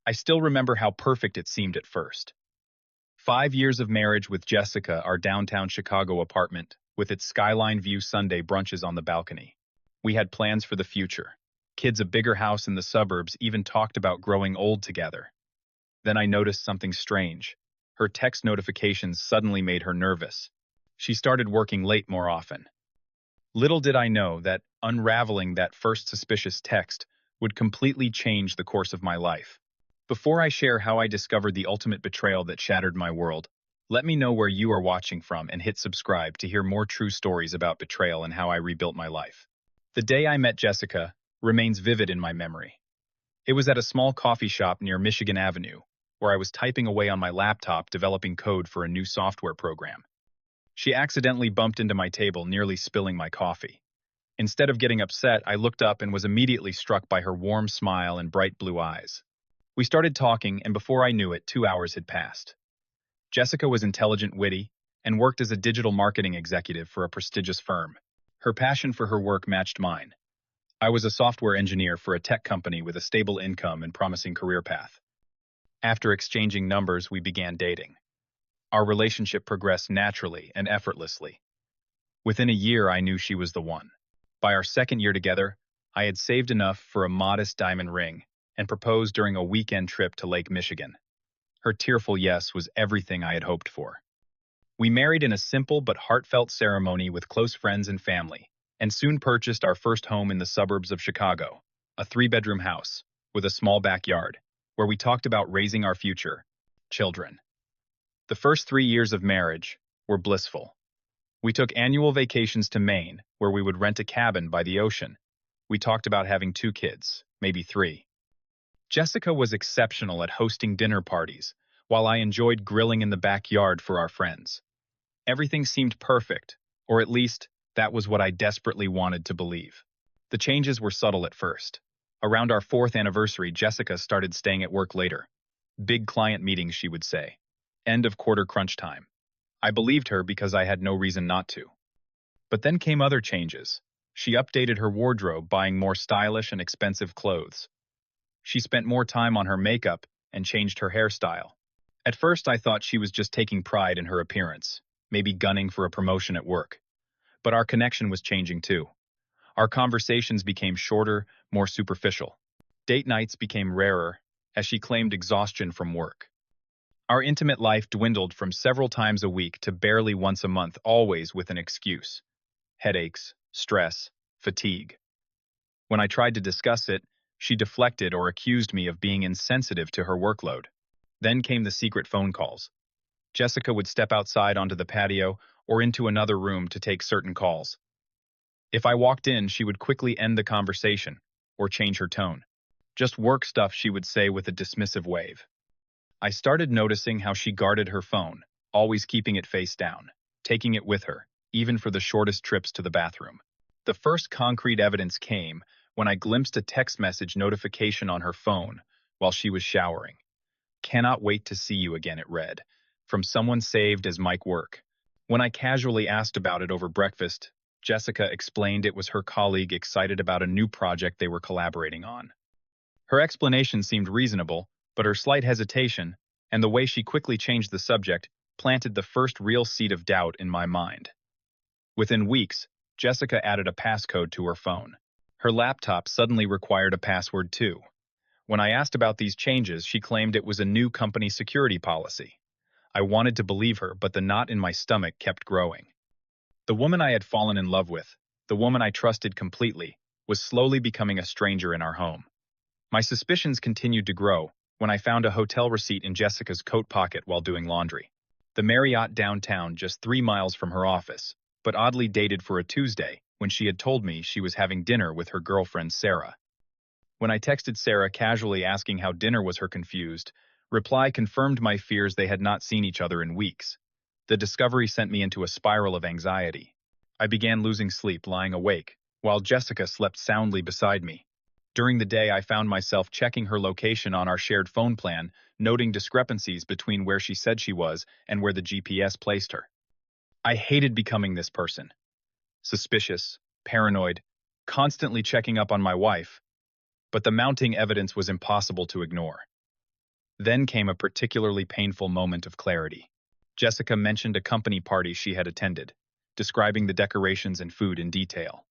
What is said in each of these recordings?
I still remember how perfect it seemed at first. 5 years of marriage with Jessica, our downtown Chicago apartment, with its skyline view Sunday brunches on the balcony. We had plans for the future. Kids, a bigger house in the suburbs, even talked about growing old together. Then I noticed something strange. Her text notifications suddenly made her nervous. She started working late more often. Little did I know that unraveling that first suspicious text would completely change the course of my life. Before I share how I discovered the ultimate betrayal that shattered my world, let me know where you are watching from and hit subscribe to hear more true stories about betrayal and how I rebuilt my life. The day I met Jessica remains vivid in my memory. It was at a small coffee shop near Michigan Avenue, where I was typing away on my laptop developing code for a new software program. She accidentally bumped into my table, nearly spilling my coffee. Instead of getting upset, I looked up and was immediately struck by her warm smile and bright blue eyes. We started talking, and before I knew it, 2 hours had passed. Jessica was intelligent, witty, and worked as a digital marketing executive for a prestigious firm. Her passion for her work matched mine. I was a software engineer for a tech company with a stable income and promising career path. After exchanging numbers, we began dating. Our relationship progressed naturally and effortlessly. Within a year, I knew she was the one. By our second year together, I had saved enough for a modest diamond ring and proposed during a weekend trip to Lake Michigan. Her tearful yes was everything I had hoped for. We married in a simple but heartfelt ceremony with close friends and family, and soon purchased our first home in the suburbs of Chicago, a 3-bedroom house with a small backyard, where we talked about raising our future children. The first 3 years of marriage were blissful. We took annual vacations to Maine, where we would rent a cabin by the ocean. We talked about having 2 kids, maybe 3. Jessica was exceptional at hosting dinner parties, while I enjoyed grilling in the backyard for our friends. Everything seemed perfect, or at least, that was what I desperately wanted to believe. The changes were subtle at first. Around our 4th anniversary, Jessica started staying at work later. Big client meetings, she would say. End of quarter crunch time. I believed her because I had no reason not to. But then came other changes. She updated her wardrobe, buying more stylish and expensive clothes. She spent more time on her makeup and changed her hairstyle. At first, I thought she was just taking pride in her appearance, maybe gunning for a promotion at work. But our connection was changing too. Our conversations became shorter, more superficial. Date nights became rarer, as she claimed exhaustion from work. Our intimate life dwindled from several times a week to barely once a month, always with an excuse: headaches, stress, fatigue. When I tried to discuss it, she deflected or accused me of being insensitive to her workload. Then came the secret phone calls. Jessica would step outside onto the patio or into another room to take certain calls. If I walked in, she would quickly end the conversation or change her tone. Just work stuff, she would say with a dismissive wave. I started noticing how she guarded her phone, always keeping it face down, taking it with her, even for the shortest trips to the bathroom. The first concrete evidence came when I glimpsed a text message notification on her phone while she was showering. "Cannot wait to see you again," it read, from someone saved as Mike Work. When I casually asked about it over breakfast, Jessica explained it was her colleague excited about a new project they were collaborating on. Her explanation seemed reasonable, but her slight hesitation, and the way she quickly changed the subject, planted the first real seed of doubt in my mind. Within weeks, Jessica added a passcode to her phone. Her laptop suddenly required a password too. When I asked about these changes, she claimed it was a new company security policy. I wanted to believe her, but the knot in my stomach kept growing. The woman I had fallen in love with, the woman I trusted completely, was slowly becoming a stranger in our home. My suspicions continued to grow when I found a hotel receipt in Jessica's coat pocket while doing laundry. The Marriott downtown, just 3 miles from her office, but oddly dated for a Tuesday, when she had told me she was having dinner with her girlfriend Sarah. When I texted Sarah casually asking how dinner was, her confused reply confirmed my fears. They had not seen each other in weeks. The discovery sent me into a spiral of anxiety. I began losing sleep, lying awake, while Jessica slept soundly beside me. During the day, I found myself checking her location on our shared phone plan, noting discrepancies between where she said she was and where the GPS placed her. I hated becoming this person. Suspicious, paranoid, constantly checking up on my wife. But the mounting evidence was impossible to ignore. Then came a particularly painful moment of clarity. Jessica mentioned a company party she had attended, describing the decorations and food in detail.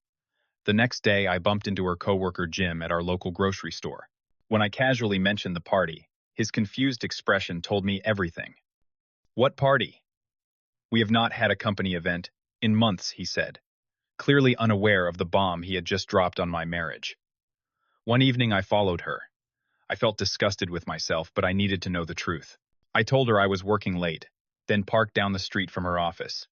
The next day, I bumped into her coworker Jim at our local grocery store. When I casually mentioned the party, his confused expression told me everything. "What party?" "We have not had a company event in months," he said, clearly unaware of the bomb he had just dropped on my marriage. One evening, I followed her. I felt disgusted with myself, but I needed to know the truth. I told her I was working late, then parked down the street from her office.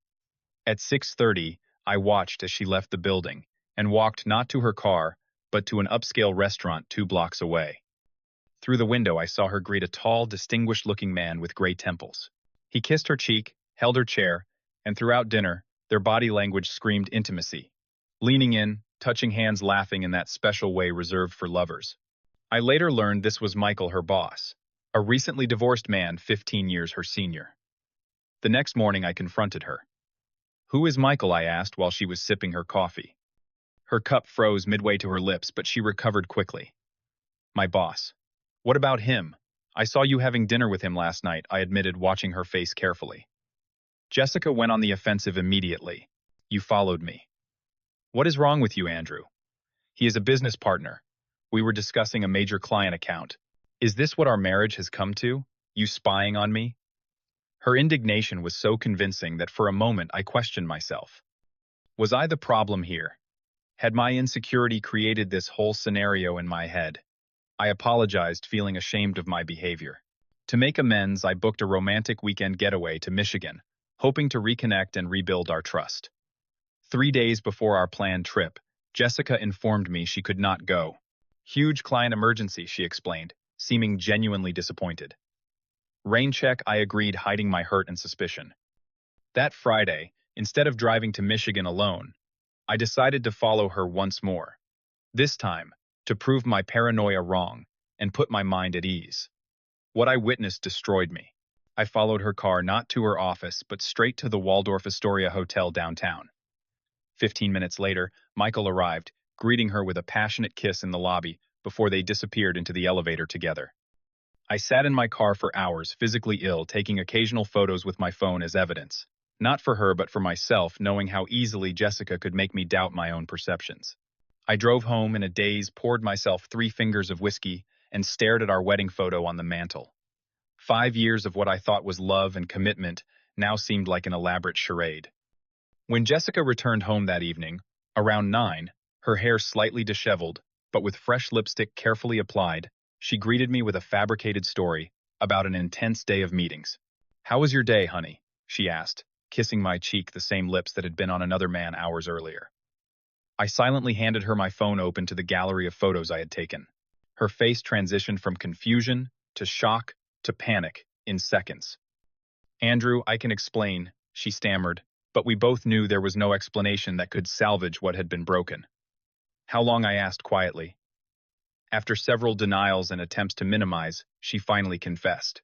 At 6:30, I watched as she left the building and walked not to her car, but to an upscale restaurant 2 blocks away. Through the window, I saw her greet a tall, distinguished-looking man with gray temples. He kissed her cheek, held her chair, and throughout dinner, their body language screamed intimacy. Leaning in, touching hands, laughing in that special way reserved for lovers. I later learned this was Michael, her boss, a recently divorced man 15 years her senior. The next morning, I confronted her. "Who is Michael?" I asked while she was sipping her coffee. Her cup froze midway to her lips, but she recovered quickly. "My boss." "What about him? I saw you having dinner with him last night," I admitted, watching her face carefully. Jessica went on the offensive immediately. "You followed me." "What is wrong with you, Andrew?" "He is a business partner. We were discussing a major client account. Is this what our marriage has come to? You spying on me?" Her indignation was so convincing that for a moment I questioned myself. Was I the problem here? Had my insecurity created this whole scenario in my head? I apologized, feeling ashamed of my behavior. To make amends, I booked a romantic weekend getaway to Michigan, hoping to reconnect and rebuild our trust. 3 days before our planned trip, Jessica informed me she could not go. "Huge client emergency," she explained, seeming genuinely disappointed. "Rain check," I agreed, hiding my hurt and suspicion. That Friday, instead of driving to Michigan alone, I decided to follow her once more. This time, to prove my paranoia wrong and put my mind at ease. What I witnessed destroyed me. I followed her car not to her office, but straight to the Waldorf Astoria Hotel downtown. 15 minutes later, Michael arrived, greeting her with a passionate kiss in the lobby before they disappeared into the elevator together. I sat in my car for hours, physically ill, taking occasional photos with my phone as evidence. Not for her, but for myself, knowing how easily Jessica could make me doubt my own perceptions. I drove home in a daze, poured myself 3 fingers of whiskey, and stared at our wedding photo on the mantel. 5 years of what I thought was love and commitment now seemed like an elaborate charade. When Jessica returned home that evening, around 9, her hair slightly disheveled, but with fresh lipstick carefully applied, she greeted me with a fabricated story about an intense day of meetings. "How was your day, honey?" she asked, kissing my cheek, the same lips that had been on another man hours earlier. I silently handed her my phone open to the gallery of photos I had taken. Her face transitioned from confusion to shock to panic in seconds. "Andrew, I can explain," she stammered, but we both knew there was no explanation that could salvage what had been broken. "How long?" I asked quietly. After several denials and attempts to minimize, she finally confessed.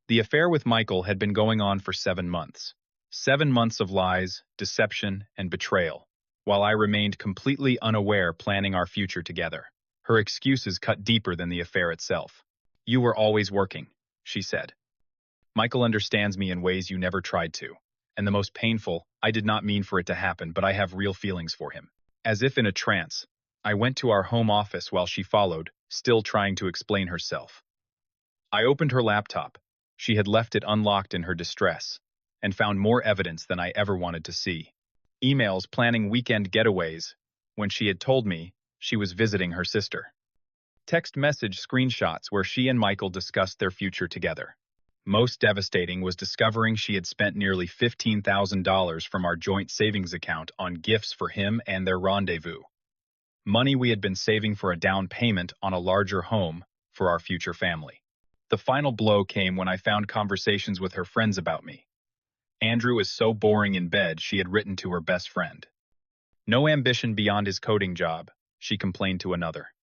The affair with Michael had been going on for 7 months. 7 months of lies, deception, and betrayal, while I remained completely unaware, planning our future together. Her excuses cut deeper than the affair itself. "You were always working," she said. "Michael understands me in ways you never tried to. And the most painful, I did not mean for it to happen, but I have real feelings for him." As if in a trance, I went to our home office while she followed, still trying to explain herself. I opened her laptop. She had left it unlocked in her distress, and found more evidence than I ever wanted to see. Emails planning weekend getaways when she had told me she was visiting her sister. Text message screenshots where she and Michael discussed their future together. Most devastating was discovering she had spent nearly $15,000 from our joint savings account on gifts for him and their rendezvous. Money we had been saving for a down payment on a larger home for our future family. The final blow came when I found conversations with her friends about me. "Andrew is so boring in bed," she had written to her best friend. "No ambition beyond his coding job," she complained to another.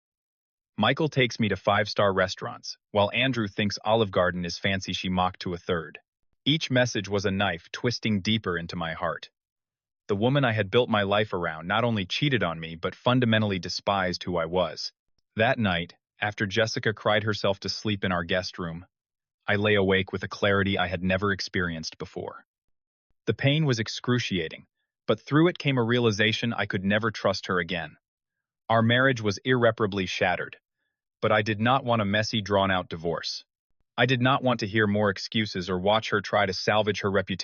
"Michael takes me to 5-star restaurants, while Andrew thinks Olive Garden is fancy," she mocked to a third. Each message was a knife twisting deeper into my heart. The woman I had built my life around not only cheated on me, but fundamentally despised who I was. That night, after Jessica cried herself to sleep in our guest room, I lay awake with a clarity I had never experienced before. The pain was excruciating, but through it came a realization I could never trust her again. Our marriage was irreparably shattered, but I did not want a messy, drawn-out divorce. I did not want to hear more excuses or watch her try to salvage her reputation.